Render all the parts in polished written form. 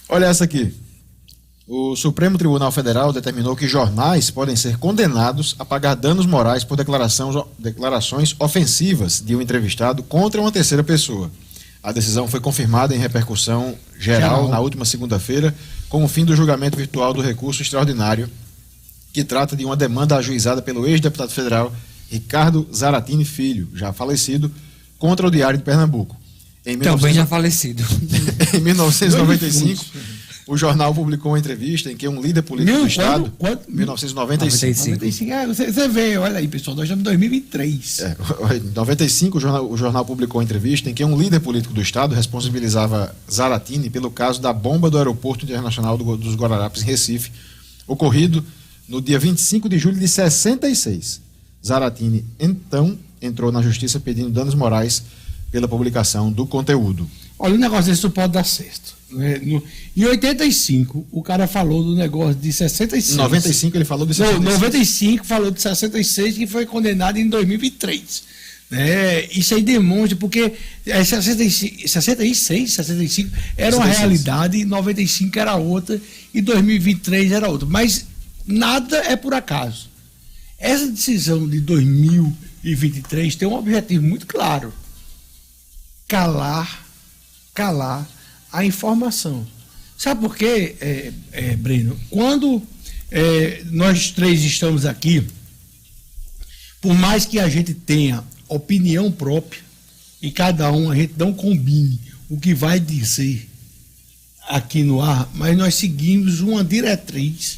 Olha essa aqui. O Supremo Tribunal Federal determinou que jornais podem ser condenados a pagar danos morais por declarações ofensivas de um entrevistado contra uma terceira pessoa. A decisão foi confirmada em repercussão geral na última segunda-feira, com o fim do julgamento virtual do recurso extraordinário, que trata de uma demanda ajuizada pelo ex-deputado federal Ricardo Zaratini Filho, já falecido, contra o Diário de Pernambuco. Também já falecido. Em 1995, o jornal publicou uma entrevista em que um líder político do Estado... 1995. Você vê, olha aí, pessoal, nós estamos em 2023. Em 95, o jornal publicou uma entrevista em que um líder político do Estado responsabilizava Zaratini pelo caso da bomba do Aeroporto Internacional dos Guararapes, em Recife, ocorrido no dia 25 de julho de 66. Zaratini, então, entrou na justiça pedindo danos morais pela publicação do conteúdo. Olha, o negócio desse pode dar certo. Em 85, o cara falou do negócio de 66. Em 95 ele falou de 66. Não, 95 falou de 66, que foi condenado em 2023. Isso aí demonstra, porque 66, 65 era uma realidade, 95 era outra, e 2023 era outra. Mas nada é por acaso. Essa decisão de 2023 tem um objetivo muito claro: calar a informação. Sabe por quê, Breno? Quando nós três estamos aqui, por mais que a gente tenha opinião própria e cada um, a gente não combine o que vai dizer aqui no ar, mas nós seguimos uma diretriz,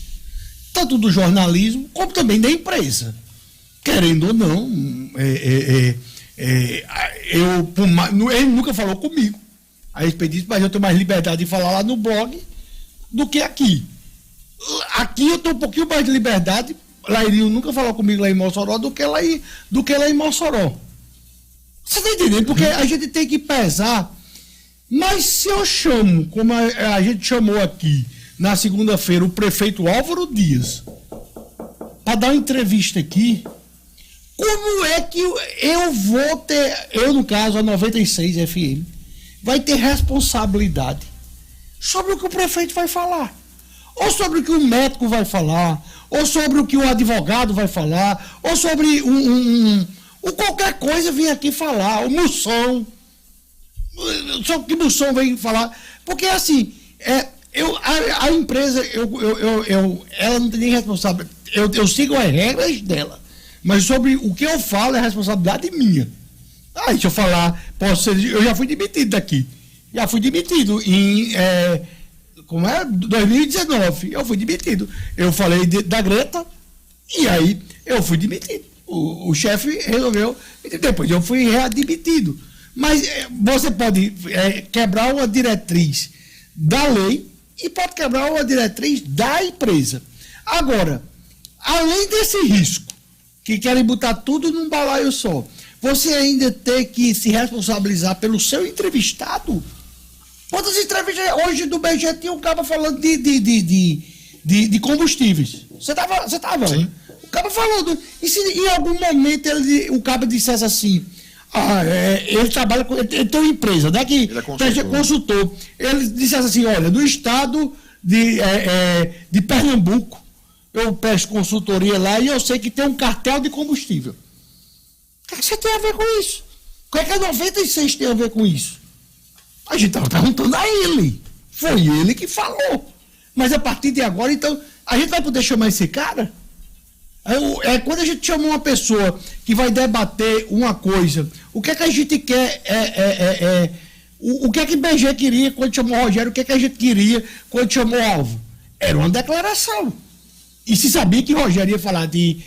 tanto do jornalismo como também da imprensa. Querendo ou não, ele nunca falou comigo a respeito disso, mas eu tenho mais liberdade de falar lá no blog do que aqui. Aqui eu tenho um pouquinho mais de liberdade. Lairinho nunca falou comigo lá em Mossoró do que lá em Mossoró. Você está entendendo? Porque a gente tem que pesar. Mas se eu chamo, como a gente chamou aqui na segunda-feira, o prefeito Álvaro Dias para dar uma entrevista aqui, como é que eu vou ter, no caso a 96 FM, vai ter responsabilidade sobre o que o prefeito vai falar, ou sobre o que o médico vai falar, ou sobre o que o advogado vai falar, ou sobre ou qualquer coisa vir aqui falar, o Mussão, só que o Mussão vem falar, porque assim, a empresa, ela não tem nem responsabilidade, eu sigo as regras dela, mas sobre o que eu falo é responsabilidade minha. Deixa eu falar, eu já fui demitido daqui. Já fui demitido em 2019. Eu fui demitido. Eu falei da Greta e aí eu fui demitido. O chefe resolveu, depois eu fui readmitido. Mas você pode quebrar uma diretriz da lei e pode quebrar uma diretriz da empresa. Agora, além desse risco, que querem botar tudo num balaio só, você ainda tem que se responsabilizar pelo seu entrevistado. Quantas entrevistas hoje do BG tinha um cara falando de combustíveis? Você estava? Sim. O cara falando. E se em algum momento o cara dissesse assim, ele trabalha com. Ele tem uma empresa, né? Que ele é consultor. Ele dissesse assim, olha, no estado de Pernambuco, eu presto consultoria lá e eu sei que tem um cartel de combustível. O que você tem a ver com isso? O que a 96 tem a ver com isso? A gente estava perguntando a ele. Foi ele que falou. Mas a partir de agora, então, a gente vai poder chamar esse cara? Quando a gente chama uma pessoa que vai debater uma coisa, o que é que a gente quer? O que é que BG queria quando chamou o Rogério? O que é que a gente queria quando chamou o Alvo? Era uma declaração. E se sabia que o Rogério ia falar de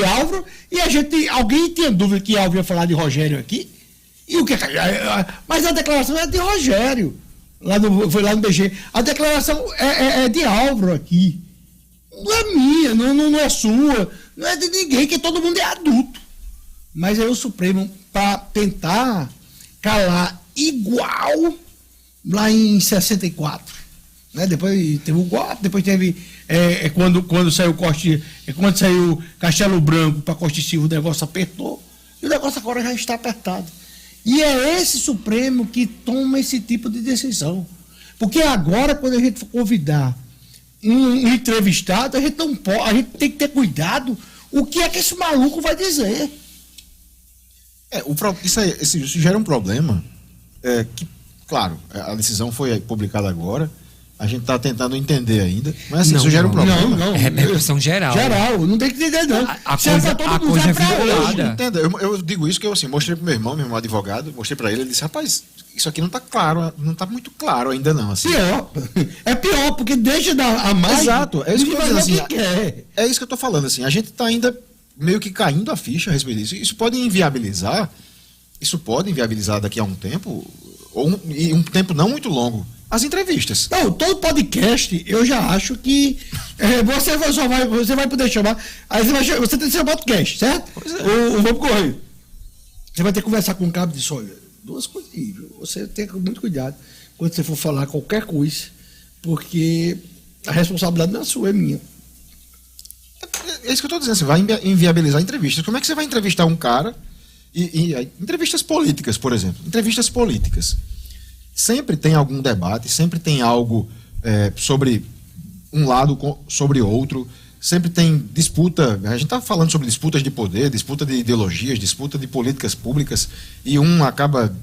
Álvaro, e alguém tinha dúvida que Álvaro ia falar de Rogério aqui? E o que? Mas a declaração é de Rogério, foi lá no BG. A declaração é de Álvaro aqui. Não é minha, não é sua, não é de ninguém, que todo mundo é adulto. Mas aí o Supremo, para tentar calar igual lá em 64. Né? Depois teve o golpe, depois teve quando saiu quando saiu Castelo Branco para Costa e Silva, o negócio apertou e o negócio agora já está apertado. E é esse Supremo que toma esse tipo de decisão. Porque agora, quando a gente for convidar um entrevistado, a gente não pode, a gente tem que ter cuidado o que é que esse maluco vai dizer. Isso gera um problema que, claro, a decisão foi publicada agora, a gente está tentando entender ainda, mas assim, isso gera um problema. Não. É repercussão geral. Geral, não tem que entender, não. A coisa é vinculada. Eu digo isso que eu assim, mostrei pro meu irmão advogado, mostrei para ele disse, rapaz, isso aqui não está claro, não está muito claro ainda não. Assim. Pior. É pior, porque deixa a mais. Exato, é isso que eu estou dizendo assim. É isso que eu estou falando, assim, a gente está ainda meio que caindo a ficha a respeito disso. Isso pode inviabilizar daqui a um tempo, e um tempo não muito longo, as entrevistas. Não, todo podcast, eu já acho que você vai poder chamar. Aí você tem seu podcast, certo? Pois é. O Vamos Correr. Você vai ter que conversar com o cabo e dizer, olha, duas coisas, viu? Você tem que ter muito cuidado quando você for falar qualquer coisa, porque a responsabilidade não é sua, é minha. É isso que eu estou dizendo, você vai inviabilizar entrevistas. Como é que você vai entrevistar um cara entrevistas políticas, por exemplo, entrevistas políticas. Sempre tem algum debate, sempre tem algo sobre um lado sobre outro, sempre tem disputa. A gente está falando sobre disputas de poder, disputa de ideologias, disputa de políticas públicas, e um acaba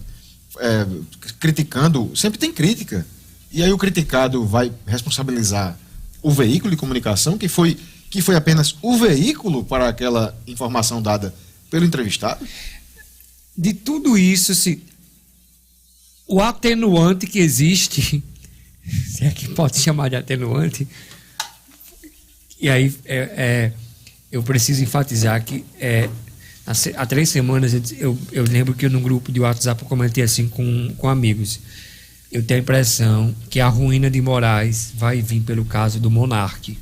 criticando, sempre tem crítica. E aí o criticado vai responsabilizar o veículo de comunicação, que foi apenas o veículo para aquela informação dada pelo entrevistado. De tudo isso, o atenuante que existe, se é que pode chamar de atenuante, e aí eu preciso enfatizar que há 3 semanas eu lembro que no grupo de WhatsApp eu comentei assim com amigos. Eu tenho a impressão que a ruína de Moraes vai vir pelo caso do Monark.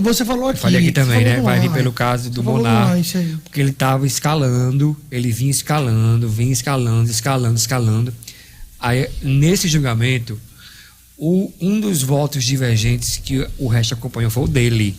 Você falou aqui. Eu falei aqui também, né? Vai vir pelo caso do Monark. Porque ele estava escalando, ele vinha escalando. Aí, nesse julgamento, um dos votos divergentes que o resto acompanhou foi o dele.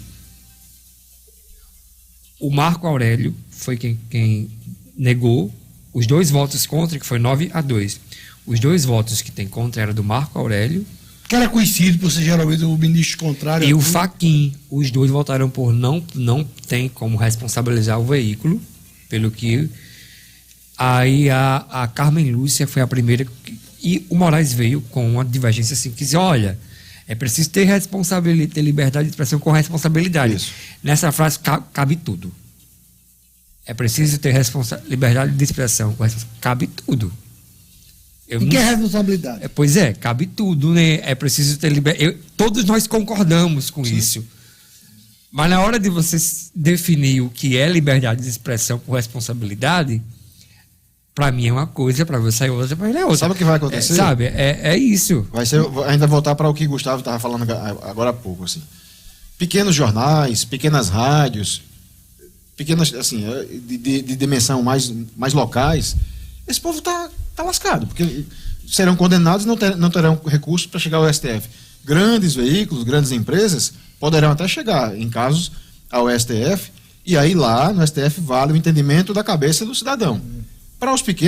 O Marco Aurélio foi quem negou. Os 2 votos contra, que foi 9-2. Os 2 votos que tem contra era do Marco Aurélio, que era conhecido por ser geralmente o ministro contrário. E o Fachin. Os 2 votaram por não tem como responsabilizar o veículo, pelo que... Aí a Carmen Lúcia foi a primeira... E o Moraes veio com uma divergência assim, que disse, olha, é preciso ter liberdade de expressão com responsabilidade. Isso. Nessa frase cabe tudo. É preciso ter liberdade de expressão com responsabilidade. Cabe tudo. E que é responsabilidade? Pois cabe tudo, né? É preciso ter liberdade. Todos nós concordamos com isso. Mas na hora de você definir o que é liberdade de expressão com responsabilidade, para mim é uma coisa, para você é outra, para ele é outra. Sabe o que vai acontecer? É isso. Vai ser, ainda voltar para o que o Gustavo estava falando agora há pouco, assim. Pequenos jornais, pequenas rádios, pequenas, assim, de dimensão mais locais, esse povo tá lascado, porque serão condenados e não terão recursos para chegar ao STF. Grandes veículos, grandes empresas poderão até chegar, em casos, ao STF, e aí lá no STF vale o entendimento da cabeça do cidadão. Para os pequenos,